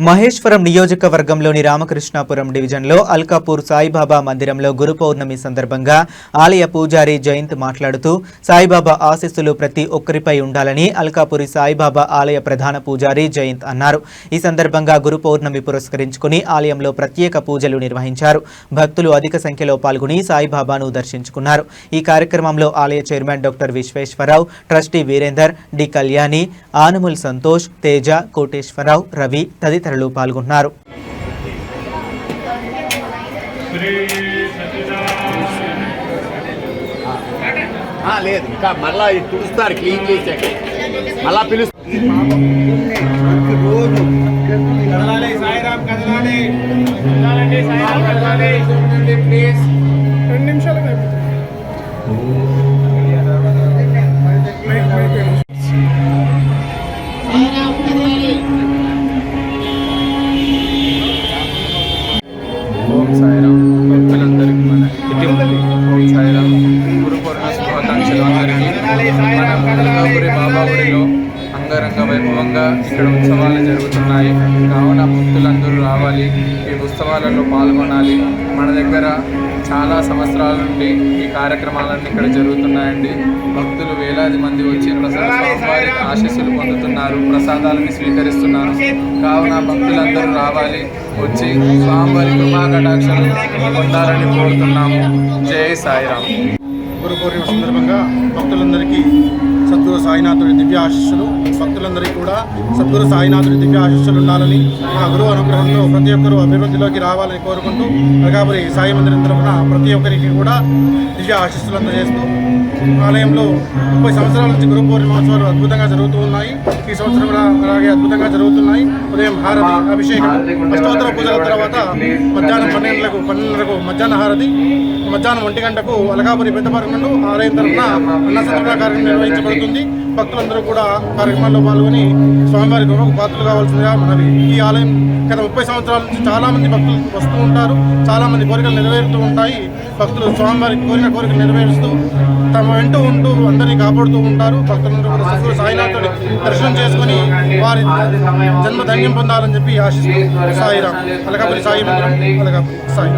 మహేశ్వరం నియోజకవర్గంలోని రామకృష్ణాపురం డివిజన్లో అల్కాపూర్ సాయిబాబా మందిరంలో గురు పౌర్ణమి సందర్భంగా ఆలయ పూజారి జయంత్ మాట్లాడుతూ సాయిబాబా ఆశీస్సులు ప్రతి ఒక్కరిపై ఉండాలని అల్కాపూరి సాయిబాబా ఆలయ ప్రధాన పూజారి జయంత్ అన్నారు. ఈ సందర్భంగా గురు పౌర్ణమి పురస్కరించుకుని ఆలయంలో ప్రత్యేక పూజలు నిర్వహించారు. భక్తులు అధిక సంఖ్యలో పాల్గొని సాయిబాబాను దర్శించుకున్నారు. ఈ కార్యక్రమంలో ఆలయ chairman doctor Visweswararao, trustee Veerender, D Kalyani, Anumul Santosh, Teja, Koteswararao, Ravi తదితరులు పాల్గొన్నారు. లేదు ఇంకా మళ్ళా తుడుస్తారు, క్లీన్ చేసాక మళ్ళా పిలుస్తారు. ప్లీజ్ 2 నిమిషాలు ఓం సాయిరామ్. భక్తులందరికీ మన ఓం సాయిరామ్ గురు పౌర్ణమి శుభాకాంక్షలు. అందరికీ మన అల్కాపురి బాబా గుడిలో అంగరంగ వైభవంగా ఇక్కడ ఉత్సవాలు జరుగుతున్నాయి. కావున భక్తులందరూ రావాలి, ఈ ఉత్సవాలలో పాల్గొనాలి. మన దగ్గర చాలా సంవత్సరాల నుండి ఈ కార్యక్రమాలన్నీ ఇక్కడ జరుగుతున్నాయండి. భక్తులు వేలాది మంది వచ్చి స్వామివారి ఆశీస్సులు పొందుతున్నారు, ప్రసాదాలను స్వీకరిస్తున్నారు. కావున భక్తులందరూ రావాలి, వచ్చి స్వామివారి కృపాకటాక్షలు పొందాలని కోరుతున్నాము. జై సాయిరామ్. గురు పౌర్ణమి సందర్భంగా భక్తులందరికీ సద్గురు సాయినాథుడి దివ్య ఆశీస్సులు, భక్తులందరికీ కూడా సద్గురు సాయినాథుడి దివ్య ఆశీస్సులు ఉండాలని, ఆ గురువు అనుగ్రహంతో ప్రతి ఒక్కరూ అభివృద్ధిలోకి రావాలని కోరుకుంటూ అల్కాపురి సాయి మందిరం తరఫున ప్రతి ఒక్కరికి కూడా దివ్య ఆశీస్సులు అందజేస్తూ ఆలయంలో 30 సంవత్సరాల నుంచి గురు పౌర్ణమోత్సవాలు అద్భుతంగా జరుగుతూ ఉన్నాయి. ఈ సంవత్సరం కూడా అలాగే అద్భుతంగా జరుగుతున్నాయి. ఉదయం హారతి, అభిషేకం, అష్టోత్తర పూజల తర్వాత మధ్యాహ్నం 12 మధ్యాహ్న హారతి, మధ్యాహ్నం 1 గంటకు అల్కాపురి పెద్ద పరకంలో ఆలయం తరఫున అన్న సంతర్పణ కార్యక్రమం నిర్వహించబడుతుంది. భక్తులందరూ కూడా కార్యక్రమాల్లో పాల్గొని స్వామివారి గౌరవకు పాత్రలు కావాల్సిందిగా మనవి. ఈ ఆలయం గత 30 సంవత్సరాల నుంచి చాలామంది భక్తులు వస్తూ ఉంటారు. చాలామంది కోరికలు నెరవేరుతూ ఉంటాయి. భక్తులు స్వామివారికి కోరికలు నెరవేరుస్తూ తమ వెంటూ ఉంటూ అందరినీ కాపాడుతూ ఉంటారు. భక్తులందరూ కూడా సద్గురు సాయినాథుడి దర్శనం చేసుకుని వారి జన్మ ధన్యం పొందాలని చెప్పి ఆశిస్తూ సాయిరామ్. అల్కాపురి సాయి మందిరం, అల్కాపురి సాయి.